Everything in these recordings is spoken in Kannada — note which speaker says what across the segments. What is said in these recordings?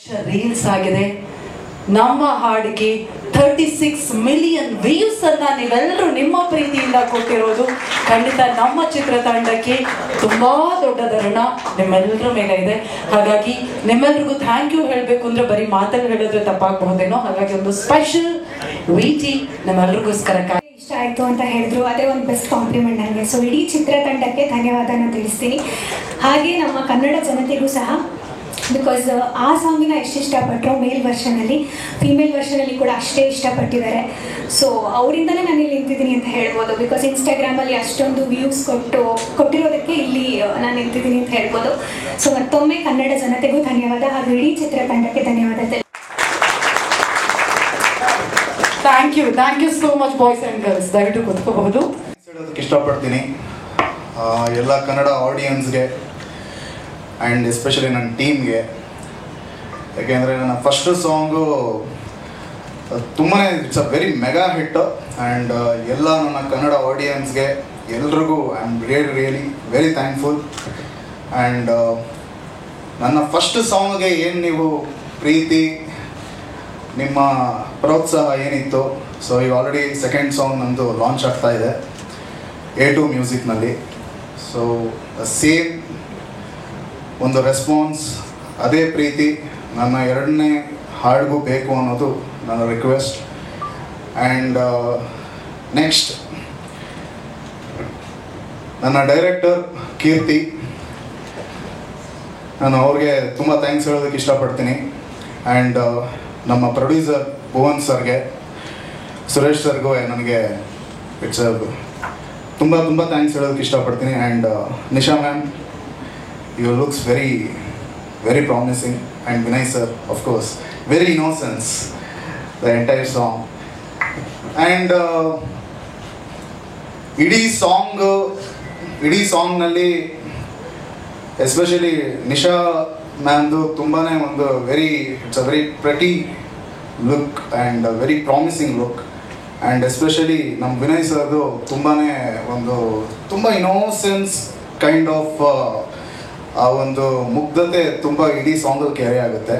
Speaker 1: ರೀಲ್ಸ್ ಆಗಿದೆ. ನಮ್ಮ ಹಾಡಿಗೆ 36 ಮಿಲಿಯನ್ ವ್ಯೂಸ್ ಅನ್ನ ನೀವೆಲ್ಲರೂ ನಿಮ್ಮ ಪ್ರೀತಿಯಿಂದ ಕೊಟ್ಟಿರೋದು ಖಂಡಿತ ನಮ್ಮ ಚಿತ್ರತಂಡಕ್ಕೆ ತುಂಬಾ ದೊಡ್ಡ ಋಣ ನಿಮ್ಮೆಲ್ಲರ ಮೇಲೆ ಇದೆ. ಹಾಗಾಗಿ ನಿಮ್ಮೆಲ್ರಿಗೂ ಥ್ಯಾಂಕ್ ಯು ಹೇಳಬೇಕು ಅಂದ್ರೆ ಬರೀ ಮಾತಲ್ಲಿ ಹೇಳಿದ್ರೆ ತಪ್ಪಾಗಬಹುದೇನೋ. ಹಾಗಾಗಿ ಒಂದು ಸ್ಪೆಷಲ್ ವೀಟಿ ನಿಮ್ಮೆಲ್ರಿಗೋಸ್ಕರ.
Speaker 2: ಇಷ್ಟ ಆಯಿತು ಅಂತ ಹೇಳಿದ್ರು, ಅದೇ ಒಂದು ಬೆಸ್ಟ್ ಕಾಂಪ್ಲಿಮೆಂಟ್ ನನಗೆ. ಸೊ ಇಡೀ ಚಿತ್ರತಂಡಕ್ಕೆ ಧನ್ಯವಾದನ ತಿಳಿಸ್ತೀನಿ. ಹಾಗೆ ನಮ್ಮ ಕನ್ನಡ ಜನತೆಗೂ ಸಹ, ಬಿಕಾಸ್ ಆ ಸಾಂಗಿನ ಎಷ್ಟು ಇಷ್ಟಪಟ್ಟರು ಮೇಲ್ ವರ್ಷನಲ್ಲಿ, ಫೀಮೇಲ್ ವರ್ಷನಲ್ಲಿ ಕೂಡ ಅಷ್ಟೇ ಇಷ್ಟಪಟ್ಟಿದ್ದಾರೆ. ಸೊ ಅವರಿಂದಲೇ ನಾನು ಇಲ್ಲಿ ನಿಂತಿದ್ದೀನಿ ಅಂತ ಹೇಳ್ಬೋದು. ಬಿಕಾಸ್ ಇನ್ಸ್ಟಾಗ್ರಾಮಲ್ಲಿ ಅಷ್ಟೊಂದು ವ್ಯೂಸ್ ಕೊಟ್ಟಿರೋದಕ್ಕೆ ಇಲ್ಲಿ ನಾನು ನಿಂತಿದ್ದೀನಿ ಅಂತ ಹೇಳ್ಬೋದು. ಸೊ ಮತ್ತೊಮ್ಮೆ ಕನ್ನಡ ಜನತೆಗೂ ಧನ್ಯವಾದ, ಹಾಗೂ ಇಡೀ ಚಿತ್ರತಂಡಕ್ಕೆ ಧನ್ಯವಾದ.
Speaker 1: Thank you so much boys and girls. ದಯವಿಟ್ಟು ಕೂತ್ಕೋಬಹುದು.
Speaker 3: ಹೇಳೋದಕ್ಕೆ ಇಷ್ಟಪಡ್ತೀನಿ ಎಲ್ಲ ಕನ್ನಡ ಆಡಿಯನ್ಸ್ಗೆ ಆ್ಯಂಡ್ ಎಸ್ಪೆಷಲಿ ನನ್ನ ಟೀಮ್ಗೆ. ಯಾಕೆಂದರೆ ನನ್ನ ಫಸ್ಟ್ ಸಾಂಗು ತುಂಬಾ it's a very mega hit. And ಎಲ್ಲ ನನ್ನ ಕನ್ನಡ ಆಡಿಯನ್ಸ್ಗೆ ಎಲ್ರಿಗೂ I am really very thankful. And ನನ್ನ ಫಸ್ಟ್ ಸಾಂಗ್ಗೆ ಏನು ನೀವು ಪ್ರೀತಿ, ನಿಮ್ಮ ಪ್ರೋತ್ಸಾಹ ಏನಿತ್ತು, ಸೊ ಈಗ ಆಲ್ರೆಡಿ ಸೆಕೆಂಡ್ ಸಾಂಗ್ ನಮ್ಮದು ಲಾಂಚ್ ಆಗ್ತಾ ಇದೆ A2 ಮ್ಯೂಸಿಕ್ನಲ್ಲಿ. ಸೊ ಸೇಮ್ ಒಂದು ರೆಸ್ಪಾನ್ಸ್, ಅದೇ ಪ್ರೀತಿ ನನ್ನ ಎರಡನೇ ಹಾಡಿಗೂ ಬೇಕು ಅನ್ನೋದು ನನ್ನ ರಿಕ್ವೆಸ್ಟ್. ಆ್ಯಂಡ್ ನೆಕ್ಸ್ಟ್ ನನ್ನ ಡೈರೆಕ್ಟರ್ ಕೀರ್ತಿ, ನಾನು ಅವ್ರಿಗೆ ತುಂಬ ಥ್ಯಾಂಕ್ಸ್ ಹೇಳೋದಕ್ಕೆ ಇಷ್ಟಪಡ್ತೀನಿ. ಆ್ಯಂಡ್ ನಮ್ಮ ಪ್ರೊಡ್ಯೂಸರ್ ಭುವನ್ ಸರ್ಗೆ, ಸುರೇಶ್ ಸರ್ಗೂ ನನಗೆ ಇಟ್ಸ್ ತುಂಬ ಥ್ಯಾಂಕ್ಸ್ ಹೇಳೋದಕ್ಕೆ ಇಷ್ಟಪಡ್ತೀನಿ. And Nisha ma'am, you looks very promising. And Vinay sir, of course very innocence the entire song. And ಇಡೀ ಸಾಂಗ್ನಲ್ಲಿ ಎಸ್ಪೆಷಲಿ ನಿಶಾ ಮ್ಯಾಮ್ದು ತುಂಬಾ ಒಂದು it's a very pretty look and very promising look. And especially ನಮ್ಮ ವಿನಯ್ ಸರ್ದು ತುಂಬ ಇನ್ನೋಸೆನ್ಸ್ ಕೈಂಡ್ ಆಫ್ ಆ ಒಂದು ಮುಗ್ಧತೆ ತುಂಬ ಇಡೀ ಸಾಂಗಲ್ಲಿ ಕ್ಯಾರಿ ಆಗುತ್ತೆ.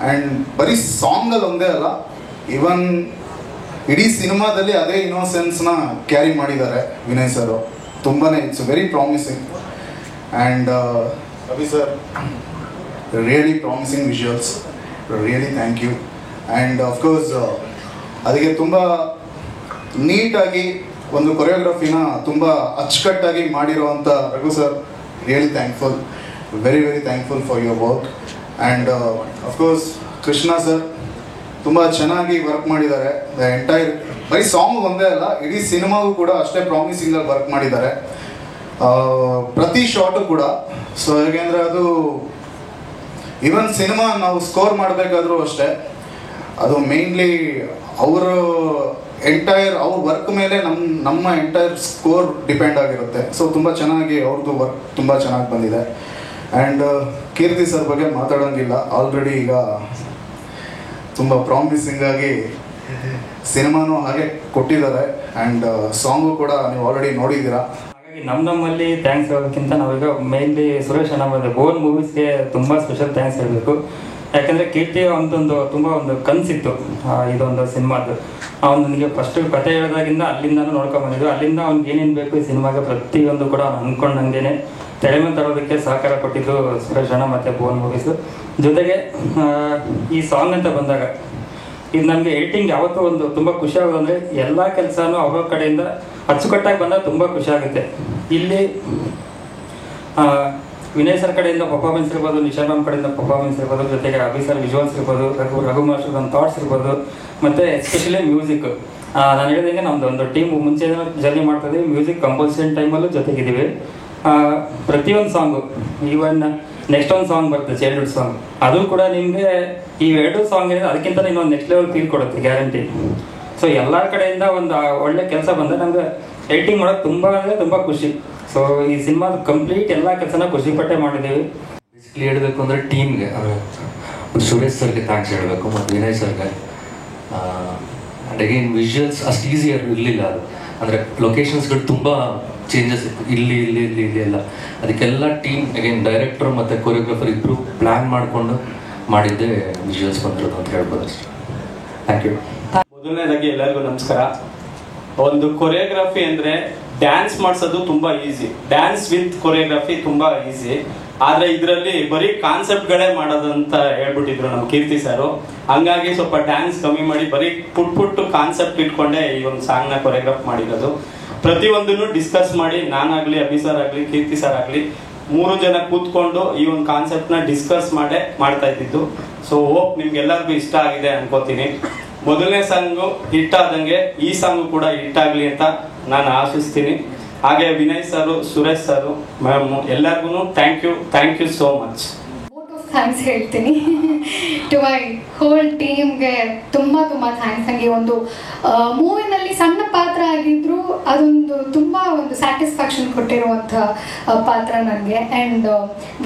Speaker 3: ಆ್ಯಂಡ್ ಬರೀ ಸಾಂಗಲ್ಲಿ ಒಂದೇ ಅಲ್ಲ, ಈವನ್ ಇಡೀ ಸಿನಿಮಾದಲ್ಲಿ ಅದೇ ಇನ್ನೋಸೆನ್ಸ್ನ ಕ್ಯಾರಿ ಮಾಡಿದ್ದಾರೆ ವಿನಯ್ ಸರು. ತುಂಬಾ it's very promising. And Ravi sir, really promising visuals, really thank you. And of course ಅದಕ್ಕೆ ತುಂಬ ನೀಟಾಗಿ ಒಂದು ಕೊರಿಯೋಗ್ರಫಿನ ತುಂಬ ಅಚ್ಚುಕಟ್ಟಾಗಿ ಮಾಡಿರೋವಂಥ Raghu sir, really thankful, very thankful for your work. And of course Krishna sir ತುಂಬ ಚೆನ್ನಾಗಿ ವರ್ಕ್ ಮಾಡಿದ್ದಾರೆ. ದ ಎಂಟೈರ್ ಬರೀ ಸಾಂಗ್ ಒಂದೇ ಅಲ್ಲ, ಇಡೀ ಸಿನಿಮಾಗೂ ಕೂಡ ಅಷ್ಟೇ ಪ್ರಾಮಿಸಿಂಗಾಗಿ ವರ್ಕ್ ಮಾಡಿದ್ದಾರೆ, ಪ್ರತಿ ಶಾಟು ಕೂಡ. ಸೊ ಹೇಗೆಂದರೆ ಅದು ಈವನ್ ಸಿನಿಮಾ ನಾವು ಸ್ಕೋರ್ ಮಾಡಬೇಕಾದ್ರೂ ಅಷ್ಟೇ, ಅದು ಮೇನ್ಲಿ ಅವ್ರ ವರ್ಕ್ ಮೇಲೆ ನಮ್ಮ ಎಂಟೈರ್ ಸ್ಕೋರ್ ಡಿಪೆಂಡ್ ಆಗಿರುತ್ತೆ. ಸೊ ತುಂಬ ಚೆನ್ನಾಗಿ ಅವ್ರದ್ದು ವರ್ಕ್ ತುಂಬ ಚೆನ್ನಾಗಿ ಬಂದಿದೆ. ಆ್ಯಂಡ್ ಕೀರ್ತಿ ಸರ್ ಬಗ್ಗೆ ಮಾತಾಡೋಂಗಿಲ್ಲ, ಆಲ್ರೆಡಿ ಈಗ ತುಂಬ ಪ್ರಾಮಿಸಿಂಗ್ ಆಗಿ ಸಿನಿಮಾನೂ ಹಾಗೆ ಕೊಟ್ಟಿದ್ದಾರೆ. ಆ್ಯಂಡ್ ಸಾಂಗು ಕೂಡ ನೀವು ಆಲ್ರೆಡಿ ನೋಡಿದ್ದೀರಾ.
Speaker 4: ಹಾಗಾಗಿ ನಮ್ಮಲ್ಲಿ ಥ್ಯಾಂಕ್ಸ್ ಹೇಳೋದಕ್ಕಿಂತ ನಾವೀಗ ಮೇನ್ಲಿ ಸುರೇಶ್ ಅಣ್ಣ ಮತ್ತು ಬೋನ್ ಮೂವೀಸ್ಗೆ ತುಂಬ ಸ್ಪೆಷಲ್ ಥ್ಯಾಂಕ್ಸ್ ಹೇಳಬೇಕು. ಯಾಕಂದರೆ ಕೀರ್ತಿ ತುಂಬ ಒಂದು ಕನಸಿತ್ತು ಇದೊಂದು ಸಿನಿಮಾದು. ಅವ್ನು ನನಗೆ ಫಸ್ಟ್ ಕತೆ ಹೇಳಿದಾಗಿಂದ ಅಲ್ಲಿಂದನೂ ನೋಡ್ಕೊಂಬಂದಿದ್ದು, ಅಲ್ಲಿಂದ ಅವ್ನಿಗೆ ಏನೇನು ಬೇಕು ಈ ಸಿನಿಮಾಗೆ ಪ್ರತಿಯೊಂದು ಕೂಡ ಅವ್ನು ಅಂದ್ಕೊಂಡಂಗೆ ತೆರೆ ಮೇಲೆ ತರೋದಕ್ಕೆ ಸಹಕಾರ ಕೊಟ್ಟಿದ್ದು ಸುರೇಶ್ ಅಣ್ಣ ಮತ್ತು ಬೋನ್ ಮೂವೀಸು. ಜೊತೆಗೆ ಈ ಸಾಂಗ್ ಅಂತ ಬಂದಾಗ ಇದು ನಮಗೆ ಎಡಿಟಿಂಗ್ ಯಾವತ್ತೂ ಒಂದು ತುಂಬ ಖುಷಿ ಆಗೋದು ಅಂದರೆ ಎಲ್ಲ ಕೆಲಸನೂ ಅವ್ರ ಕಡೆಯಿಂದ ಅಚ್ಚುಕಟ್ಟಾಗಿ ಬಂದಾಗ ತುಂಬ ಖುಷಿ ಆಗುತ್ತೆ. ಇಲ್ಲಿ ವಿನಯ್ ಸರ್ ಕಡೆಯಿಂದ ಪರ್ಫಾರ್ಮೆನ್ಸ್ ಇರ್ಬೋದು, ನಿಶಾ ಮ್ಯಾಮ್ ಕಡೆಯಿಂದ ಪರ್ಫಾರ್ಮೆನ್ಸ್ ಇರ್ಬೋದು, ಜೊತೆಗೆ ಅಭಿ ಸರ್ ವಿಜುವಲ್ಸ್ ಇರ್ಬೋದು, ರಘು ಮಾಸ್ಟರ್ ನನ್ನ ಥಾಟ್ಸ್ ಇರ್ಬೋದು, ಮತ್ತು ಎಸ್ಪೆಷಲಿ ಮ್ಯೂಸಿಕ್. ನಾನು ಹೇಳಿದಂಗೆ ನಮ್ಮದು ಒಂದು ಟೀಮ್ ಮುಂಚೆ ಜರ್ನಿ ಮಾಡ್ತಾಯಿದ್ದೀವಿ, ಮ್ಯೂಸಿಕ್ ಕಂಪೋಸಿಷನ್ ಟೈಮಲ್ಲೂ ಜೊತೆಗಿದ್ದೀವಿ. ಪ್ರತಿಯೊಂದು ಸಾಂಗು, ಈವನ್ ನೆಕ್ಸ್ಟ್ ಒಂದು ಸಾಂಗ್ ಬರುತ್ತೆ ಚೈಲ್ಡ್ಹುಡ್ ಸಾಂಗ್, ಅದು ಕೂಡ ನಿಮಗೆ ಈ ಎರಡು ಸಾಂಗ್ ಏನಿದೆ ಅದಕ್ಕಿಂತ ಇನ್ನೊಂದು ನೆಕ್ಸ್ಟ್ ಲೆವೆಲ್ ಫೀಲ್ ಕೊಡುತ್ತೆ ಗ್ಯಾರಂಟಿ. ಸೊ ಎಲ್ಲರ ಕಡೆಯಿಂದ ಒಂದು ಒಳ್ಳೆ ಕೆಲಸ ಬಂದರೆ ನಮಗೆ ಎಡಿಟಿಂಗ್ ಮಾಡೋಕ್ಕೆ ತುಂಬ ಖುಷಿ. ಸೊ ಈ ಸಿನಿಮಾದ ಕಂಪ್ಲೀಟ್ ಎಲ್ಲ ಕೆಲಸನ ಖುಷಿಪಟ್ಟೆ ಮಾಡಿದ್ದೀವಿ.
Speaker 5: ಬೇಸಿಕಲಿ ಹೇಳಬೇಕು ಅಂದರೆ ಟೀಮ್ಗೆ, ಸುರೇಶ್ ಸರ್ಗೆ ಥ್ಯಾಂಕ್ಸ್ ಹೇಳಬೇಕು ಮತ್ತು ವಿನಯ್ ಸರ್ಗೆ. ಆ್ಯಂಡ್ ಅಗೇನ್ ವಿಜುವಲ್ಸ್ ಅಷ್ಟು ಈಸಿಯರ್ ಇರಲಿಲ್ಲ. ಅದು ಅಂದರೆ ಲೊಕೇಶನ್ಸ್ಗಳು ತುಂಬ ಚೇಂಜಸ್ ಇತ್ತು, ಇಲ್ಲಿ ಎಲ್ಲ. ಅದಕ್ಕೆಲ್ಲ ಟೀಮ್ ಅಗೇನ್ ಡೈರೆಕ್ಟರ್ ಮತ್ತು ಕೊರಿಯೋಗ್ರಾಫರ್ ಇಬ್ಬರು ಪ್ಲ್ಯಾನ್ ಮಾಡಿಕೊಂಡು ಮಾಡಿದ್ದೇ ವಿಜುವಲ್ಸ್ ಬಂದಿರೋದು ಅಂತ ಹೇಳ್ಬೋದು ಅಷ್ಟೇ. Thank you.
Speaker 6: ಮೊದಲನೇದಾಗಿ ಎಲ್ಲರಿಗೂ ನಮಸ್ಕಾರ. ಒಂದು ಕೊರಿಯೋಗ್ರಫಿ ಅಂದರೆ ಡ್ಯಾನ್ಸ್ ಮಾಡಿಸೋದು ತುಂಬ ಈಸಿ, ಡ್ಯಾನ್ಸ್ ವಿತ್ ಕೊರಿಯೋಗ್ರಫಿ ತುಂಬ ಈಸಿ. ಆದರೆ ಇದರಲ್ಲಿ ಬರೀ ಕಾನ್ಸೆಪ್ಟ್ಗಳೇ ಮಾಡೋದಂತ ಹೇಳ್ಬಿಟ್ಟಿದ್ರು ನಮ್ಮ ಕೀರ್ತಿ ಸರು. ಹಂಗಾಗಿ ಸ್ವಲ್ಪ ಡ್ಯಾನ್ಸ್ ಕಮ್ಮಿ ಮಾಡಿ ಬರೀ ಪುಟ್ಟು ಕಾನ್ಸೆಪ್ಟ್ ಇಟ್ಕೊಂಡೆ ಈ ಒಂದು ಸಾಂಗ್ನ ಕೊರಿಯೋಗ್ರಾಫ್ ಮಾಡಿರೋದು. ಪ್ರತಿಯೊಂದನ್ನು ಡಿಸ್ಕಸ್ ಮಾಡಿ ನಾನಾಗಲಿ, ಅಭಿ ಸರ್ ಆಗಲಿ, ಕೀರ್ತಿ ಸರ್ ಆಗಲಿ 3 ಜನ ಕೂತ್ಕೊಂಡು ಈ ಒಂದು ಕಾನ್ಸೆಪ್ಟ್ನ ಡಿಸ್ಕಸ್ ಮಾಡ್ತಾ ಇದ್ದಿದ್ದು. ಸೊ ಹೋಪ್ ನಿಮ್ಗೆಲ್ಲರಿಗೂ ಇಷ್ಟ ಆಗಿದೆ ಅನ್ಕೋತೀನಿ. ಮೊದಲನೇ ಸಾಂಗು ಹಿಟ್ ಆದಂಗೆ ಈ ಸಾಂಗು ಕೂಡ ಹಿಟ್ ಆಗಲಿ ಅಂತ ನಾನು ಆಶಿಸ್ತೀನಿ. ಹಾಗೆ Vinay sir, Suresh sir, ma'am ಎಲ್ಲರಿಗೂ thank you so much.
Speaker 2: Thanks ಹೇಳ್ತೀನಿ ಟು ಮೈ ಹೋಲ್ ಟೀಮ್ಗೆ. ತುಂಬ ಥ್ಯಾಂಕ್ಸ್. ನನಗೆ ಒಂದು ಮೂವಿನಲ್ಲಿ ಸಣ್ಣ ಪಾತ್ರ ಆಗಿದ್ರು ಅದೊಂದು ತುಂಬ ಒಂದು ಸ್ಯಾಟಿಸ್ಫ್ಯಾಕ್ಷನ್ ಕೊಟ್ಟಿರುವಂಥ ಪಾತ್ರ ನನಗೆ. ಆ್ಯಂಡ್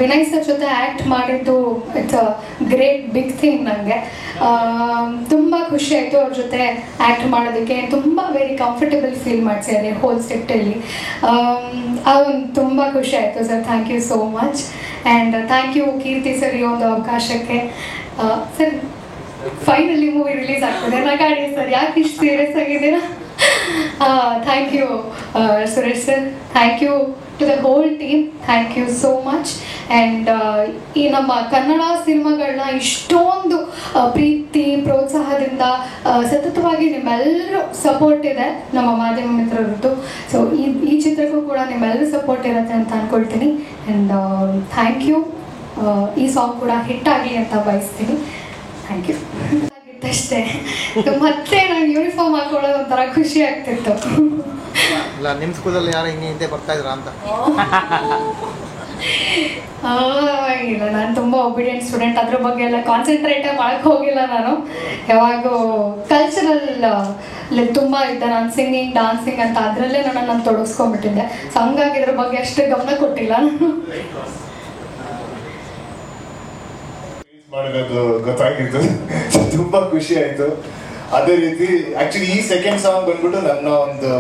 Speaker 2: ವಿನಯ್ ಸರ್ ಜೊತೆ ಆ್ಯಕ್ಟ್ ಮಾಡಿದ್ದು it's a great big thing. ನನಗೆ ತುಂಬ ಖುಷಿ ಆಯಿತು ಅವ್ರ ಜೊತೆ ಆ್ಯಕ್ಟ್ ಮಾಡೋದಕ್ಕೆ. ತುಂಬ ವೆರಿ ಕಂಫರ್ಟೇಬಲ್ ಫೀಲ್ ಮಾಡಿಸಿದ್ದಾರೆ ಹೋಲ್ ಸೆಟ್ಟಲ್ಲಿ. ಅದೊಂದು ತುಂಬ ಖುಷಿ ಆಯಿತು sir. Thank you so much. And thank you Keerthi sir ಈ ಒಂದು ಅವಕಾಶಕ್ಕೆ. ಸರ್ ಫೈನಲಿ ಮೂವಿ ರಿಲೀಸ್ ಆಗ್ತದೆ. ನಗಾಡಿ ಸರ್, ಯಾಕೆ ಇಷ್ಟು ಸೀರಿಯಸ್ ಆಗಿದ್ದೀರಾ? Thank you Suresh sir. Thank you to the whole team. Thank you so much. And ಈ ನಮ್ಮ ಕನ್ನಡ ಸಿನಿಮಾಗಳನ್ನ ಇಷ್ಟೊಂದು ಪ್ರೀತಿ ಪ್ರೋತ್ಸಾಹದಿಂದ ಸತತವಾಗಿ ನಿಮ್ಮೆಲ್ಲರೂ ಸಪೋರ್ಟ್ ಇದೆ ನಮ್ಮ ಮಾಧ್ಯಮ ಮಿತ್ರರದ್ದು. ಸೊ ಈ ಚಿತ್ರಕ್ಕೂ ಕೂಡ ನಿಮ್ಮೆಲ್ಲರೂ ಸಪೋರ್ಟ್ ಇರುತ್ತೆ ಅಂತ ಅಂದ್ಕೊಳ್ತೀನಿ. And thank you. ಈ ಸಾಂಗ್ ಕೂಡ ಹಿಟ್ ಆಗಲಿ ಅಂತ ಬಯಸ್ತೀನಿ. Thank you. ಆಗಿತ್ತಷ್ಟೇ. ಮತ್ತೆ ನಾನು ಯೂನಿಫಾರ್ಮ್ ಹಾಕೊಳ್ಳೋದು ಒಂಥರ ಖುಷಿ ಆಗ್ತಿತ್ತು.
Speaker 7: ನಿಮ್ಮ ಸ್ಕೂಲಲ್ಲಿ ಯಾರು ಹಿಂಗೆ ಬರ್ತಾ ಇದ್ರ ಅಂತ?
Speaker 2: ಇಲ್ಲ, ನಾನು ತುಂಬ ಒಬಿಡಿಯಂಟ್ ಸ್ಟೂಡೆಂಟ್. ಅದ್ರ ಬಗ್ಗೆ ಎಲ್ಲ ಕಾನ್ಸಂಟ್ರೇಟ್ ಮಾಡಕ್ಕೆ ಹೋಗಿಲ್ಲ. ನಾನು ಯಾವಾಗೂ ಕಲ್ಚರಲ್ ತುಂಬ ಇದ್ದೆ. ನಾನು ಸಿಂಗಿಂಗ್, ಡಾನ್ಸಿಂಗ್ ಅಂತ ಅದರಲ್ಲೇ ನಾನು ತೊಡಗಿಸ್ಕೊಂಡ್ಬಿಟ್ಟಿದ್ದೆ. ಸೊ ಹಂಗಾಗಿ ಇದ್ರ ಬಗ್ಗೆ ಅಷ್ಟು ಗಮನ ಕೊಟ್ಟಿಲ್ಲ ನಾನು.
Speaker 8: ಮಾಡಿರೋದು ಗೊತ್ತಾಗಿತ್ತು, ತುಂಬಾ ಖುಷಿ ಆಯ್ತು. ಅದೇ ರೀತಿ ಆಕ್ಚುಲಿ ಈ ಸೆಕೆಂಡ್ ಸಾಂಗ್ ಬಂದ್ಬಿಟ್ಟು ನನ್ನ ಒಂದು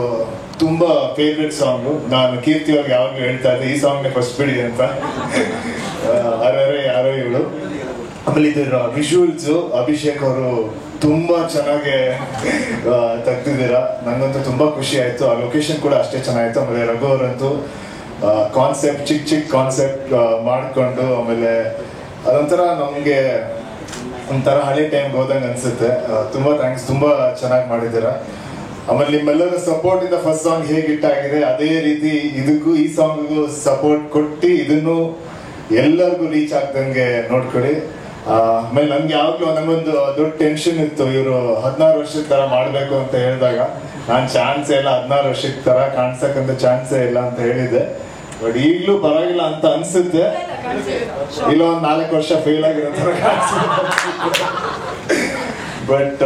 Speaker 8: ತುಂಬಾ ಫೇವ್ರೆಟ್ ಸಾಂಗು. ನಾನು ಕೀರ್ತಿ ಅವ್ರಿಗೆ ಯಾವಾಗಲೂ ಹೇಳ್ತಾ ಇದ್ದೆ ಈ ಸಾಂಗ್ನ ಫಸ್ಟ್ ಬಿಡಿ ಅಂತ. ಅರೆ ಯಾರೋ ಇವಳು. ಆಮೇಲೆ ಇದರ ವಿಜುವಲ್ಸ್ ಅಭಿಷೇಕ್ ಅವರು ತುಂಬಾ ಚೆನ್ನಾಗಿ ತೆಗ್ದಿದ್ದೀರಾ. ನಂಗಂತೂ ತುಂಬಾ ಖುಷಿ ಆಯ್ತು. ಆ ಲೊಕೇಶನ್ ಕೂಡ ಅಷ್ಟೇ ಚೆನ್ನಾಗಿತ್ತು. ಆಮೇಲೆ ರಘು ಅವರಂತೂ ಕಾನ್ಸೆಪ್ಟ್ ಚಿಕ್ಕ ಕಾನ್ಸೆಪ್ಟ್ ಮಾಡಿಕೊಂಡು, ಆಮೇಲೆ ಅದೊಂಥರ ನಮಗೆ ಒಂಥರ ಹಳೆ ಟೈಮ್ಗೆ ಹೋದಂಗೆ ಅನ್ಸುತ್ತೆ. ತುಂಬಾ ಥ್ಯಾಂಕ್ಸ್, ತುಂಬಾ ಚೆನ್ನಾಗಿ ಮಾಡಿದ್ದೀರಾ. ಆಮೇಲೆ ನಿಮ್ಮೆಲ್ಲರ ಸಪೋರ್ಟ್ ಇಂದ ಫಸ್ಟ್ ಸಾಂಗ್ ಹೇಗೆ ಹಿಟ್ ಆಗಿದೆ ಅದೇ ರೀತಿ ಇದಕ್ಕೂ ಈ ಸಾಂಗಿಗೂ ಸಪೋರ್ಟ್ ಕೊಟ್ಟು ಇದನ್ನು ಎಲ್ಲರಿಗೂ ರೀಚ್ ಆಗ್ದಂಗೆ ನೋಡ್ಕೊಳ್ಳಿ. ಆಮೇಲೆ ನನ್ಗೆ ಯಾವಾಗ್ಲೂ ನಂಗೊಂದು ದೊಡ್ಡ ಟೆನ್ಷನ್ ಇತ್ತು, ಇವರು 16 ವರ್ಷದ ತರ ಮಾಡ್ಬೇಕು ಅಂತ ಹೇಳಿದಾಗ ನಾನು ಚಾನ್ಸೇ ಇಲ್ಲ, 16 ವರ್ಷದ ತರ ಕಾಣ್ಸಕ್ಕಂತ ಚಾನ್ಸೇ ಇಲ್ಲ ಅಂತ ಹೇಳಿದ್ದೆ. ಬಟ್ ಈಗ್ಲೂ ಪರವಾಗಿಲ್ಲ ಅಂತ ಅನ್ಸುತ್ತೆ. ಇಲ್ಲ ಒಂದ್ 4 ವರ್ಷ ಫೇಲ್ ಆಗಿರೋ ತರ ಬಟ್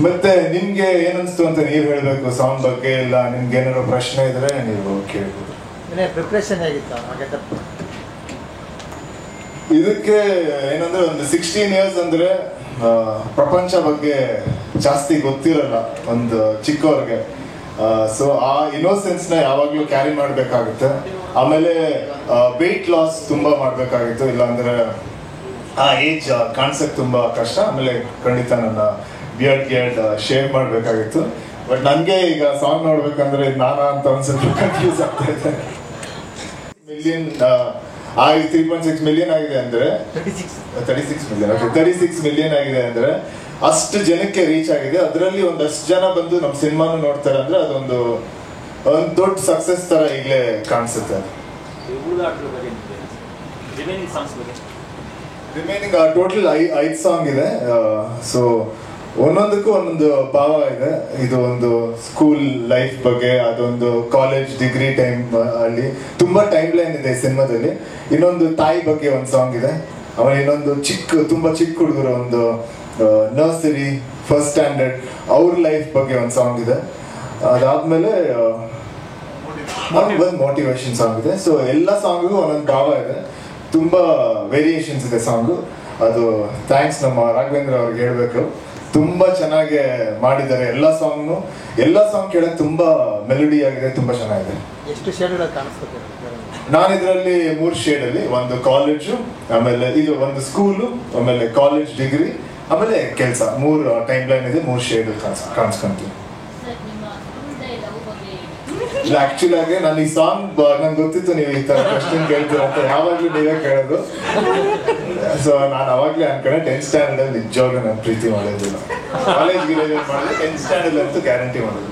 Speaker 8: ಮತ್ತೆ ನಿಮ್ಗೆ ಏನನ್ಸ್ತು ಅಂತ ನೀವ್ ಹೇಳ್ಬೇಕು ಸಾಂಗ್ ಬಗ್ಗೆ. ಇಲ್ಲ ನಿಮ್ಗೆ ಏನಾದ್ರು ಪ್ರಶ್ನೆ ಇದ್ರೆ ನೀವು ಕೇಳ್ಬೋದು.
Speaker 7: ಪ್ರಿಪ್ರೇಷನ್ ಹೇಗಿತ್ತು
Speaker 8: ಇದಕ್ಕೆ? ಏನಂದ್ರೆ ಒಂದು 16 ಇಯರ್ಸ್ ಅಂದ್ರೆ ಪ್ರಪಂಚ ಬಗ್ಗೆ ಜಾಸ್ತಿ ಗೊತ್ತಿರಲ್ಲ ಒಂದು ಚಿಕ್ಕವ್ರಿಗೆ. ಸೊ ಆ ಇನ್ನೋಸೆನ್ಸ್ ನ ಯಾವಾಗ್ಲೂ ಕ್ಯಾರಿ ಮಾಡ್ಬೇಕಾಗುತ್ತೆ. ಆಮೇಲೆ ವೆಯ್ಟ್ ಲಾಸ್ ತುಂಬಾ ಮಾಡ್ಬೇಕಾಗಿತ್ತು, ಇಲ್ಲಾಂದ್ರೆ ಆ ಏಜ್ ಕಾಣಿಸಕ್ ತುಂಬಾ ಕಷ್ಟ. ಆಮೇಲೆ ಖಂಡಿತ ನನ್ನ ಬಿಯರ್ಡ್ ಶೇವ್ ಮಾಡ್ಬೇಕಾಗಿತ್ತು. ಬಟ್ ನನ್ಗೆ ಈಗ ಸಾಂಗ್ ನೋಡ್ಬೇಕಂದ್ರೆ ನಾನಾ ಅಂತ ಒಂದ್ ಸ್ವಲ್ಪ ಕನ್ಫ್ಯೂಸ್ ಆಗ್ತಾ ಇದೆ. ಮಿಲಿಯನ್ 3.6 ಮಿಲಿಯನ್ ಆಗಿದೆ ಅಂದ್ರೆ 36 ಮಿಲಿಯನ್ ಆಗಿದೆ ಅಂದ್ರೆ ಅಷ್ಟು ಜನಕ್ಕೆ ರೀಚ್ ಆಗಿದೆ. ಅದರಲ್ಲಿ ಒಂದಷ್ಟು ಜನ ಬಂದು ನಮ್ಮ ಸಿನಿಮಾನು ನೋಡ್ತಾರೆ ಅಂದ್ರೆ ಅದೊಂದು ದೊಡ್ಡ ಸಕ್ಸಸ್ ತರ ಈಗಲೇ ಕಾಣಿಸುತ್ತೆ. ರಿಮೈನಿಂಗ್ ಟೋಟಲ್ 5 ಸಾಂಗ್ ಇದೆ. ಸೊ ಒಂದೊಂದಕ್ಕೂ ಒಂದೊಂದು ಭಾವ ಇದೆ. ಇದು ಒಂದು ಸ್ಕೂಲ್ ಲೈಫ್ ಬಗ್ಗೆ, ಅದೊಂದು ಕಾಲೇಜ್ ಡಿಗ್ರಿ ಟೈಮ್ ಅಲ್ಲಿ ತುಂಬಾ ಟೈಮ್ ಲೈನ್ ಇದೆ ಸಿನಿಮಾದಲ್ಲಿ. ಇನ್ನೊಂದು ತಾಯಿ ಬಗ್ಗೆ ಒಂದು ಸಾಂಗ್ ಇದೆ. ಆಮೇಲೆ ಇನ್ನೊಂದು ತುಂಬಾ ಚಿಕ್ಕ ಹುಡುಗರು, ಒಂದು ನರ್ಸರಿ ಫಸ್ಟ್ ಸ್ಟ್ಯಾಂಡರ್ಡ್ ಅವ್ರ ಲೈಫ್ ಬಗ್ಗೆ ಒಂದು ಸಾಂಗ್ ಇದೆ. ಅದಾದ್ಮೇಲೆ ಒಂದು ಮೋಟಿವೇಶನ್ ಸಾಂಗ್ ಇದೆ. ಸೊ ಎಲ್ಲ ಸಾಂಗಿಗೂ ಒಂದೊಂದು ಭಾವ ಇದೆ, ತುಂಬಾ ವೇರಿಯೇಷನ್ಸ್ ಇದೆ ಸಾಂಗು. ಅದು ಥ್ಯಾಂಕ್ಸ್ ನಮ್ಮ ರಾಘವೇಂದ್ರ ಅವ್ರಿಗೆ ಹೇಳ್ಬೇಕು. ತುಂಬಾ ಚೆನ್ನಾಗಿ ಮಾಡಿದ್ದಾರೆ ಎಲ್ಲ ಸಾಂಗ್ನು. ಎಲ್ಲ ಸಾಂಗ್ ಕೇಳಕ್ ತುಂಬಾ ಮೆಲೋಡಿ ಆಗಿದೆ, ತುಂಬಾ ಚೆನ್ನಾಗಿದೆ.
Speaker 7: ಎಷ್ಟು ಶೇಡ್ಗಳು ಕಾಣಿಸ್ತದೆ?
Speaker 8: ನಾನು ಇದರಲ್ಲಿ 3 ಶೇಡಲ್ಲಿ, ಒಂದು ಕಾಲೇಜು, ಆಮೇಲೆ ಇದು ಒಂದು ಸ್ಕೂಲು, ಆಮೇಲೆ ಕಾಲೇಜ್ ಡಿಗ್ರಿ, ಆಮೇಲೆ ಕೆಲಸ, 3 ಟೈಮ್ ಲೈನ್ ಇದೆ, 3 ಶೇಡ್ ಕಾಣಿಸ್ಕೊಂತೀನಿ. ಇಲ್ಲ ಆಕ್ಚುಲಿ ಆಗಿ ನಾನು ಈ ಸಾಂಗ್ ನಂಗೆ ಗೊತ್ತಿತ್ತು ನೀವು ಈ ತರ ಕ್ವಶನ್ ಕೇಳ್ತೀರ ಅಂತ, ಯಾವಾಗ್ಲೂ ನೀವೇ ಕೇಳೋದು. ಸೊ ನಾನು ಅವಾಗ್ಲೇ ಅನ್ಕೊಂಡೆ 10th ಸ್ಟ್ಯಾಂಡರ್ಡ್ ಅಲ್ಲಿ ನಿಜವಾಗ್ಲೂ ನಾನು ಪ್ರೀತಿ ಮಾಡೋದಿಲ್ಲ. ಕಾಲೇಜ್ ಗಿಲೇಜ್ ಮಾಡಿದ್ರೆ 10th ಸ್ಟ್ಯಾಂಡರ್ಡ್ ಅಂತೂ ಗ್ಯಾರಂಟಿ ಮಾಡೋದು.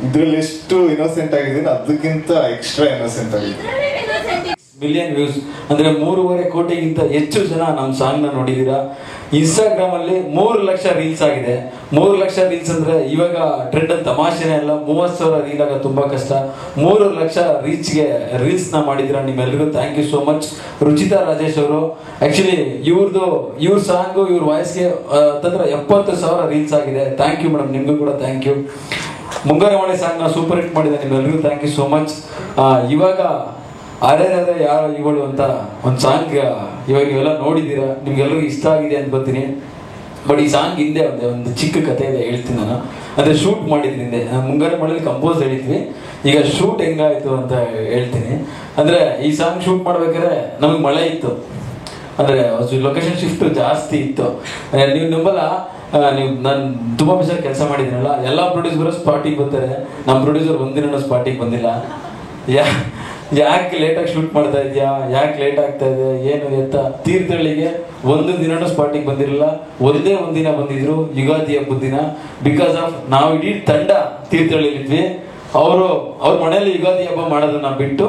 Speaker 8: ಇದ್ರಲ್ಲಿ ಎಷ್ಟು ಇನ್ನೋಸೆಂಟ್ ಆಗಿದ್ದೀನಿ ಅದಕ್ಕಿಂತ ಎಕ್ಸ್ಟ್ರಾ ಇನ್ನೋಸೆಂಟ್ ಆಗಿದ್ದೀನಿ.
Speaker 9: ಮಿಲಿಯನ್ ವ್ಯೂಸ್ ಅಂದ್ರೆ 3.5 ಕೋಟಿಗಿಂತ ಹೆಚ್ಚು ಜನ ನಮ್ಮ ಸಾಂಗ್ ನ ನೋಡಿದೀರಾ. ಇನ್ಸ್ಟಾಗ್ರಾಮ್ ಅಲ್ಲಿ 3 ಲಕ್ಷ ರೀಲ್ಸ್ ಆಗಿದೆ. 3 ಲಕ್ಷ ರೀಲ್ಸ್ ಅಂದ್ರೆ ಇವಾಗ ಟ್ರೆಂಡ್ ಅಂತ ತಮಾಷೆನೇ ಅಲ್ಲ. 30,000 ರೀಲ್ ಆಗ ತುಂಬಾ ಕಷ್ಟ. 3 ಲಕ್ಷ ರೀಚ್ಗೆ ರೀಲ್ಸ್ ನ ಮಾಡಿದಿರಾ, ನಿಮ್ಮೆಲ್ಲರಿಗೂ thank you so much. Ruchita Rajesh ಅವರು ಆಕ್ಚುಲಿ ಇವ್ರ ಸಾಂಗ್ ಇವ್ರ ವಾಯ್ಸ್ಗೆ ತಂದ್ರೆ 70,000 ರೀಲ್ಸ್ ಆಗಿದೆ. ಥ್ಯಾಂಕ್ ಯು ಮೇಡಮ್, ನಿಮ್ಗೂ ಕೂಡ ಥ್ಯಾಂಕ್ ಯು. ಮುಂಗಾರು ಮಳೆ ಸಾಂಗ್ ನ ಸೂಪರ್ ಹಿಟ್ ಮಾಡಿದೆ, ನಿಮ್ಮೆಲ್ಲರಿಗೂ ಥ್ಯಾಂಕ್ ಯು ಸೋ ಮಚ್. ಇವಾಗ ಅರೆ ಯಾರು ಇವಳು ಅಂತ ಒಂದು ಸಾಂಗ್ ಇವಾಗ ನೀವೆಲ್ಲ ನೋಡಿದ್ದೀರಾ, ನಿಮ್ಗೆಲ್ಲರಿಗೂ ಇಷ್ಟ ಆಗಿದೆ ಅನ್ಕೋತೀನಿ. ಬಟ್ ಈ ಸಾಂಗ್ ಹಿಂದೆ ಒಂದು ಚಿಕ್ಕ ಕಥೆ ಇದೆ, ಹೇಳ್ತೀನಿ ನಾನು. ಅಂದರೆ ಶೂಟ್ ಮಾಡಿದ್ವಿ ಹಿಂದೆ, ಮುಂಗಾರು ಮಳೆಯಲ್ಲಿ ಕಂಪೋಸ್ ಹೇಳಿದ್ವಿ. ಈಗ ಶೂಟ್ ಹೆಂಗಾಯ್ತು ಅಂತ ಹೇಳ್ತೀನಿ. ಅಂದರೆ ಈ ಸಾಂಗ್ ಶೂಟ್ ಮಾಡ್ಬೇಕಾದ್ರೆ ನಮಗೆ ಮಳೆ ಇತ್ತು, ಅಂದರೆ ಲೊಕೇಶನ್ ಶಿಫ್ಟ್ ಜಾಸ್ತಿ ಇತ್ತು. ನೀವು ನಂಬಲ್ಲ, ನಾನು ತುಂಬ ಬಿಸಾಗಿ ಕೆಲಸ ಮಾಡಿದ್ದೀನಲ್ಲ, ಎಲ್ಲ ಪ್ರೊಡ್ಯೂಸರು ಸ್ಪಾಟಿಗೆ ಬರ್ತಾರೆ, ನಮ್ಮ ಪ್ರೊಡ್ಯೂಸರ್ ಒಂದಿನ ಸ್ಪಾಟಿಗೆ ಬಂದಿಲ್ಲ. ಯಾಕೆ ಲೇಟಾಗಿ ಶೂಟ್ ಮಾಡ್ತಾ ಇದೆಯಾ, ಯಾಕೆ ಲೇಟ್ ಆಗ್ತಾ ಇದೆ, ಏನು ಎತ್ತ. ತೀರ್ಥಹಳ್ಳಿಗೆ ಒಂದು ದಿನನೂ ಸ್ಪಾಟಿಗೆ ಬಂದಿರಲಿಲ್ಲ, ಒಂದಿನ ಬಂದಿದ್ರು ಯುಗಾದಿ ಹಬ್ಬದ ದಿನ. ಬಿಕಾಸ್ ಆಫ್ ನಾವು ಇಡೀ ತಂಡ ತೀರ್ಥಹಳ್ಳಿಲಿದ್ವಿ. ಅವ್ರ ಮನೆಯಲ್ಲಿ ಯುಗಾದಿ ಹಬ್ಬ ಮಾಡೋದನ್ನ ಬಿಟ್ಟು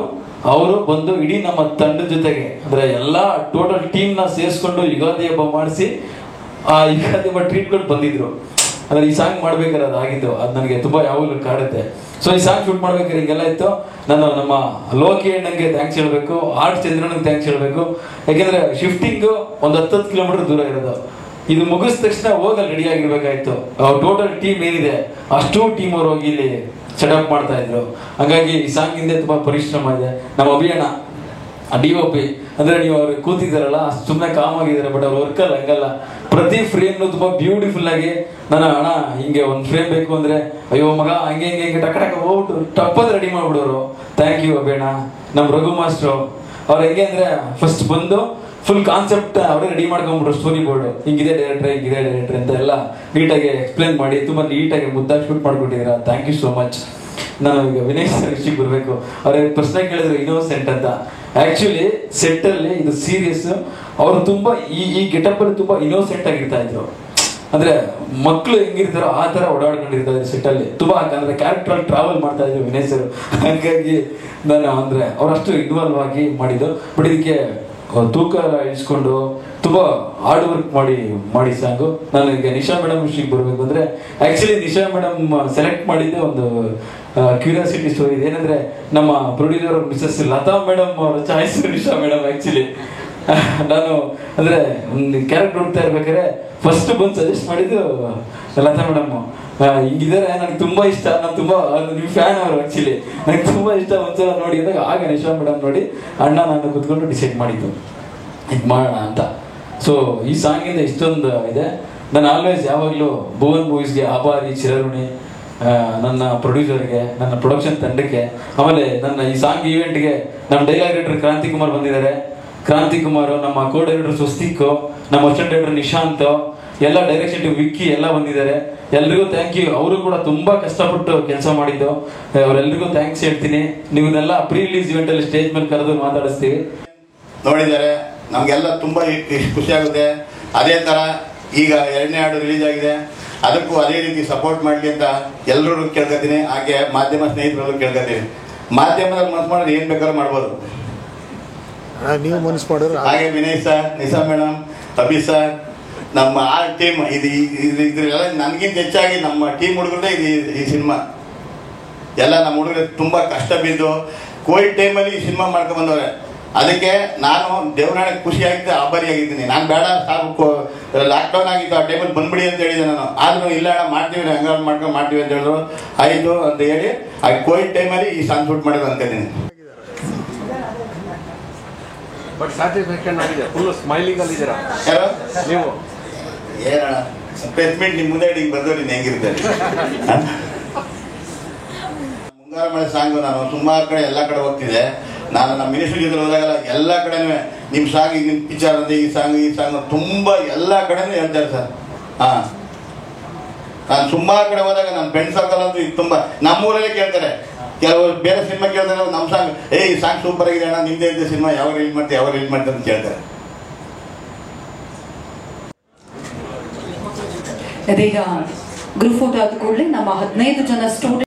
Speaker 9: ಅವರು ಬಂದು ಇಡೀ ನಮ್ಮ ತಂಡದ ಜೊತೆಗೆ, ಅಂದ್ರೆ ಎಲ್ಲ ಟೋಟಲ್ ಟೀಮ್ನ ಸೇರಿಸ್ಕೊಂಡು ಯುಗಾದಿ ಹಬ್ಬ ಮಾಡಿಸಿ ಆ ಯುಗಾದಿ ಹಬ್ಬ ಟ್ರೀಟ್ಮೆಂಟ್ ಬಂದಿದ್ರು. ಅಂದ್ರೆ ಈ ಸಾಂಗ್ ಮಾಡ್ಬೇಕಾದ್ರೆ ಅದಾಗಿತ್ತು, ಅದು ನನಗೆ ತುಂಬಾ ಯಾವಾಗಲೂ ಕಾಡುತ್ತೆ. ಸೊ ಈ ಸಾಂಗ್ ಶೂಟ್ ಮಾಡ್ಬೇಕಾದ್ರೆ ಹಿಂಗೆಲ್ಲ ಇತ್ತು. ನಾನು ನಮ್ಮ ಲೋಕಿ ಅಣ್ಣಂಗೆ ಥ್ಯಾಂಕ್ಸ್ ಹೇಳ್ಬೇಕು, ಆರ್ಟ್ ಚಂದ್ರನಿಗೆ ಥ್ಯಾಂಕ್ಸ್ ಹೇಳ್ಬೇಕು. ಯಾಕೆಂದ್ರೆ ಶಿಫ್ಟಿಂಗ್ ಒಂದು 10 ಕಿಲೋಮೀಟರ್ ದೂರ ಇರೋದು. ಇದು ಮುಗಿದ ತಕ್ಷಣ ಹೋಗಲ್ಲಿ ರೆಡಿ ಆಗಿರ್ಬೇಕಾಯ್ತು. ಟೋಟಲ್ ಟೀಮ್ ಏನಿದೆ ಅಷ್ಟು ಟೀಮ್ ಅವ್ರು ಹೋಗಿ ಇಲ್ಲಿ ಸೆಟಪ್ ಮಾಡ್ತಾ ಇದ್ರು. ಹಾಗಾಗಿ ಈ ಸಾಂಗ್ ಹಿಂದೆ ತುಂಬಾ ಪರಿಶ್ರಮ ಇದೆ. ನಮ್ಮ ಅಭಿಯಾನ DOP ಅಂದ್ರೆ ನೀವು ಅವ್ರು ಕೂತಿದ್ದಾರಲ್ಲ, ಸುಮ್ಮನೆ ಕಾಮ್ ಆಗಿದ್ದಾರೆ, ಬಟ್ ಅವ್ರ ವರ್ಕಲ್ಲಿ ಹಂಗಲ್ಲ. ಪ್ರತಿ ಫ್ರೇಮ್ ತುಂಬಾ ಬ್ಯೂಟಿಫುಲ್ ಆಗಿ, ನಾನು ಅಣ್ಣ ಹಿಂಗೆ ಒಂದು ಫ್ರೇಮ್ ಬೇಕು ಅಂದ್ರೆ ಅಯ್ಯೋ ಮಗ ಹಂಗೆ ಹಿಂಗೆ ಹಿಂಗೆ ಟಕ ಹೋಗ್ಬಿಟ್ಟು ಟಪ್ಪದ್ ರೆಡಿ ಮಾಡ್ಬಿಡೋರು. ಥ್ಯಾಂಕ್ ಯು ಅಭಿಯಾನ. ನಮ್ಮ ರಘು ಮಾಸ್ಟ್ರು ಅವ್ರು ಹೆಂಗೆ ಅಂದ್ರೆ ಫಸ್ಟ್ ಬಂದು ಫುಲ್ ಕಾನ್ಸೆಪ್ಟ್ ಅವರೇ ರೆಡಿ ಮಾಡ್ಕೊಂಡ್ಬಿಟ್ರು, ಸ್ಟೋರಿ ಬೋರ್ಡ್ ಹಿಂಗಿದೆ ಡೈರೆಕ್ಟರ್ ಅಂತ ಎಲ್ಲ ನೀಟಾಗಿ ಎಕ್ಸ್ಪ್ಲೇನ್ ಮಾಡಿ ತುಂಬಾ ನೀಟಾಗಿ ಮುದ್ದಾಗಿ ಶೂಟ್ ಮಾಡ್ಕೊಟ್ಟಿದ್ದೀರಾ. Thank you so much. ನಾನು ಈಗ ವಿನಯ್ ಸರ್ ವಿಷಯಕ್ಕೆ ಬರಬೇಕು. ಅವ್ರ ಪ್ರಶ್ನೆ ಕೇಳಿದ್ರು ಇನ್ನೋಸೆಂಟ್ ಅಂತ. ಆಕ್ಚುಲಿ ಸೆಟ್ ಅಲ್ಲಿ ಇದು ಸೀರಿಯಸ್. ಅವರು ತುಂಬಾ ಈ ಗೆಟಪ್ ಅಲ್ಲಿ ತುಂಬಾ ಇನ್ನೋಸೆಂಟ್ ಆಗಿರ್ತಾ ಇದ್ರು. ಅಂದ್ರೆ ಮಕ್ಕಳು ಹೆಂಗಿರ್ತಾರೋ ಆ ತರ ಓಡಾಡ್ಕೊಂಡಿರ್ತಾ ಇದ್ರು ಸೆಟ್ ಅಲ್ಲಿ. ತುಂಬಾ ಅಂದ್ರೆ ಕ್ಯಾರೆಕ್ಟರ್ ಅಲ್ಲಿ ಟ್ರಾವೆಲ್ ಮಾಡ್ತಾ ಇದ್ರು ವಿನಯ್ ಸರ್. ಹಾಗಾಗಿ ನಾನು ಅಂದ್ರೆ ಅವರಷ್ಟು ಇನ್ವಾಲ್ವ್ ಆಗಿ ಮಾಡಿದ್ದು. ಬಟ್ ಇದಕ್ಕೆ ತೂಕ ಎಲ್ಲ ಇಳಿಸ್ಕೊಂಡು ತುಂಬಾ ಹಾರ್ಡ್ ವರ್ಕ್ ಮಾಡಿ ಸಾಂಗು. ನಾನು ಈಗ ನಿಶಾ ಮೇಡಮ್ ವಿಷಯಕ್ಕೆ ಬರ್ಬೇಕು ಅಂದ್ರೆ ಆಕ್ಚುಲಿ ನಿಶಾ ಮೇಡಮ್ ಸೆಲೆಕ್ಟ್ ಮಾಡಿದ್ದೆ ಒಂದು ಕ್ಯೂರಿಯಾಸಿಟಿ ಸ್ಟೋರಿ ಇದೆ. ಏನಂದ್ರೆ ನಮ್ಮ ಪ್ರೊಡ್ಯೂಸರ್ ಮಿಸಸ್ ಲತಾ ಮೇಡಮ್ ಅವರ ಚಾಯ್ಸ್ ನಿಶಾ ಮೇಡಮ್. ಆಕ್ಚುಲಿ ನಾನು ಅಂದ್ರೆ ಒಂದು ಕ್ಯಾರೆಕ್ಟರ್ ಹುಡ್ತಾ ಇರ್ಬೇಕಾದ್ರೆ ಫಸ್ಟ್ ಬಂದು ಸಜೆಸ್ಟ್ ಮಾಡಿದ್ದು ಲತಾ ಮೇಡಮ್. ಹಿಂಗಿದ್ದಾರೆ, ನನಗೆ ತುಂಬಾ ಇಷ್ಟ, ನಾನು ತುಂಬಾ ನಿಮ್ಮ ಫ್ಯಾನ್ ಅವರು. ಆಕ್ಚುಲಿ ನನಗೆ ತುಂಬಾ ಇಷ್ಟ. ಒಂದ್ಸಲ ನೋಡಿ ಅಂದಾಗ ಆಗ ನಿಶಾ ಮೇಡಮ್ ನೋಡಿ ಅಣ್ಣ ನಾನು ಕುತ್ಕೊಂಡು ಡಿಸೈಡ್ ಮಾಡಿದ್ದು ಇದು ಮಾಡೋಣ ಅಂತ. ಸೊ ಈ ಸಾಂಗಿಂದ ಇಷ್ಟೊಂದು ಇದೆ. ನಾನು ಆಲ್ವೇಸ್ ಯಾವಾಗಲೂ ಭುವನ್ ಮೂವೀಸ್ಗೆ ಆಭಾರಿ, ಚಿರಋಣಿ. ನನ್ನ ಪ್ರೊಡ್ಯೂಸರ್ಗೆ, ನನ್ನ ಪ್ರೊಡಕ್ಷನ್ ತಂಡಕ್ಕೆ, ಆಮೇಲೆ ನನ್ನ ಈ ಸಾಂಗ್ ಈವೆಂಟ್ಗೆ ನಮ್ಮ ಡೈಲಾಗ್ ರೈಟರ್ ಕ್ರಾಂತಿ ಕುಮಾರ್ ಬಂದಿದ್ದಾರೆ. ಕ್ರಾಂತಿ ಕುಮಾರ್, ನಮ್ಮ ಕೋ ಡೈರೆಕ್ಟರ್ ಸ್ವಸ್ತಿಕ್, ನಮ್ಮ ಅಸಿಸ್ಟೆಂಟ್ ಡೈರೆಕ್ಟರ್ ನಿಶಾಂತ್, ಎಲ್ಲ ಡೈರೆಕ್ಷನ್ ವಿಕ್ಕಿ ಎಲ್ಲ ಬಂದಿದ್ದಾರೆ. ಎಲ್ರಿಗೂ ಥ್ಯಾಂಕ್ ಯು. ಅವರು ಕೂಡ ತುಂಬಾ ಕಷ್ಟಪಟ್ಟು ಕೆಲಸ ಮಾಡಿದ್ದು. ಅವರೆಲ್ರಿಗೂ ಥ್ಯಾಂಕ್ಸ್ ಹೇಳ್ತೀನಿ. ನೀವನ್ನೆಲ್ಲ ಪ್ರೀ ರಿಲೀಸ್ ಇವೆಂಟ್ ಅಲ್ಲಿ ಸ್ಟೇಜ್ ಮೇಲೆ ಕರೆದು ಮಾತಾಡಿಸ್ತೀವಿ.
Speaker 3: ನೋಡಿದ್ದಾರೆ, ನಮಗೆಲ್ಲ ತುಂಬ ಖುಷಿ ಆಗುತ್ತೆ. ಅದೇ ಥರ ಈಗ 2ನೇ ಹಾಡು ರಿಲೀಸ್ ಆಗಿದೆ, ಅದಕ್ಕೂ ಅದೇ ರೀತಿ ಸಪೋರ್ಟ್ ಮಾಡಲಿ ಅಂತ ಎಲ್ಲರೂ ಕೇಳ್ಕೊತೀನಿ. ಹಾಗೆ ಮಾಧ್ಯಮ ಸ್ನೇಹಿತರಲ್ಲೂ ಕೇಳ್ಕೊತೀನಿ. ಮಾಧ್ಯಮದಲ್ಲಿ ಮನಸ್ಸು ಮಾಡೋದು ಏನು ಬೇಕಾದ್ರೂ ಮಾಡ್ಬೋದು.
Speaker 7: ನೀವು ಮನಸ್ಸು ಮಾಡೋರು
Speaker 3: ಹಾಗೆ Vinay sir, Nisha madam, Abhi sir, ನಮ್ಮ ಆ ಟೀಮ್ ಇದ್ರೆಲ್ಲ ನನಗಿಂತ ಹೆಚ್ಚಾಗಿ ನಮ್ಮ ಟೀಮ್ ಹುಡುಗರದೇ ಈ ಸಿನಿಮಾ ಎಲ್ಲ ನಮ್ಮ ಹುಡುಗರು ತುಂಬ ಕಷ್ಟ ಬಿದ್ದು ಕೋವಿಡ್ ಟೈಮಲ್ಲಿ ಈ ಸಿನಿಮಾ ಮಾಡ್ಕೊಂಡು ಬಂದವ್ರೆ. ಅದಕ್ಕೆ ನಾನು ದೇವರಾಣಕ್ಕೆ ಖುಷಿಯಾಗಿದ್ದೆ, ಆಭಾರಿಯಾಗಿದ್ದೀನಿ. ನಾನು ಬೇಡ ಸಾಕು ಲಾಕ್ಡೌನ್ ಆಗಿತ್ತು, ಆ ಟೈಮಲ್ಲಿ ಬಂದ್ಬಿಡಿ ಅಂತ ಹೇಳಿದೆ ನಾನು. ಆದ್ರೂ ಇಲ್ಲ ಅಣ್ಣ ಮಾಡ್ತೀವಿ, ಹಂಗಾರು ಮಾಡ್ತೀವಿ ಅಂತ ಹೇಳಿದ್ರು. ಆಯಿತು ಅಂತ ಹೇಳಿ ಆ ಕೋವಿಡ್ ಟೈಮಲ್ಲಿ ಈ ಸಾಂಗ್ ಶೂಟ್ ಮಾಡೋದು ಅನ್ಕೋತೀನಿ.
Speaker 10: ಬಟ್ ಸ್ಯಾಟಿಸ್ಫ್ಯಾಕ್ಷನ್ ಆಗಿದೆ, ಫುಲ್ ಸ್ಮೈಲಿಂಗ್ ಅಲ್ಲಿ ಇದ್ದೀರಾ
Speaker 3: ಯಾರು
Speaker 10: ನೀವು?
Speaker 3: ಏನಣ್ಣ ಪ್ರೆಸ್ ಮೀಟ್ ನಿಮ್ಮ ಮುಂದೆ ಹಿಂಗೆ ಬಂದವ್ರು ಇನ್ನು ಹೆಂಗಿರ್ತಾರೆ.
Speaker 11: ಮುಂಗಾರು ಮಳೆ ಸಾಂಗು ನಾನು ಸುಮಾರು ಕಡೆ ಎಲ್ಲ ಕಡೆ ಹೋಗ್ತಿದ್ದೆ. ನಾನು ನಮ್ಮ ಮಿನಿಸ್ಟ್ರಿ ಜೊತೆ ಹೋದಾಗೆಲ್ಲ ಎಲ್ಲ ಕಡೆನೂ ನಿಮ್ಮ ಸಾಂಗ್ ನಿಮ್ಮ ಪಿಕ್ಚರ್ ಅಂದರೆ ಈ ಸಾಂಗ್ ತುಂಬ ಎಲ್ಲ ಕಡೆನೂ ಹೇಳ್ತಾರೆ ಸರ್. ಹಾಂ, ನಾನು ಸುಮಾರು ಕಡೆ ಹೋದಾಗ ನನ್ನ ಫ್ರೆಂಡ್ ಸರ್ಕಲ್ ಅಂತೂ ಇದು ತುಂಬ ನಮ್ಮೂರಲ್ಲೇ ಕೇಳ್ತಾರೆ. ಕೆಲವರು ಬೇರೆ ಸಿನಿಮಾ ಕೇಳ್ತಾರೆ, ನಮ್ಮ ಸಾಂಗ್ ಈ ಸಾಂಗ್ ಸೂಪರ್ ಆಗಿದೆ ಅಣ್ಣ, ನಿಮ್ಮದೇ ಇದೆ ಸಿನಿಮಾ, ಯಾವಾಗ ರಿಲೀಸ್ ಮಾಡ್ತಾರೆ ಅಂತ ಕೇಳ್ತಾರೆ.
Speaker 1: ಇದೀಗ ಗ್ರೂಪ್ ಫೋಟೋ ಆದ ಕೂಡಲೇ ನಮ್ಮ 15 ಜನ ಸ್ಟೂಡೆಂಟ್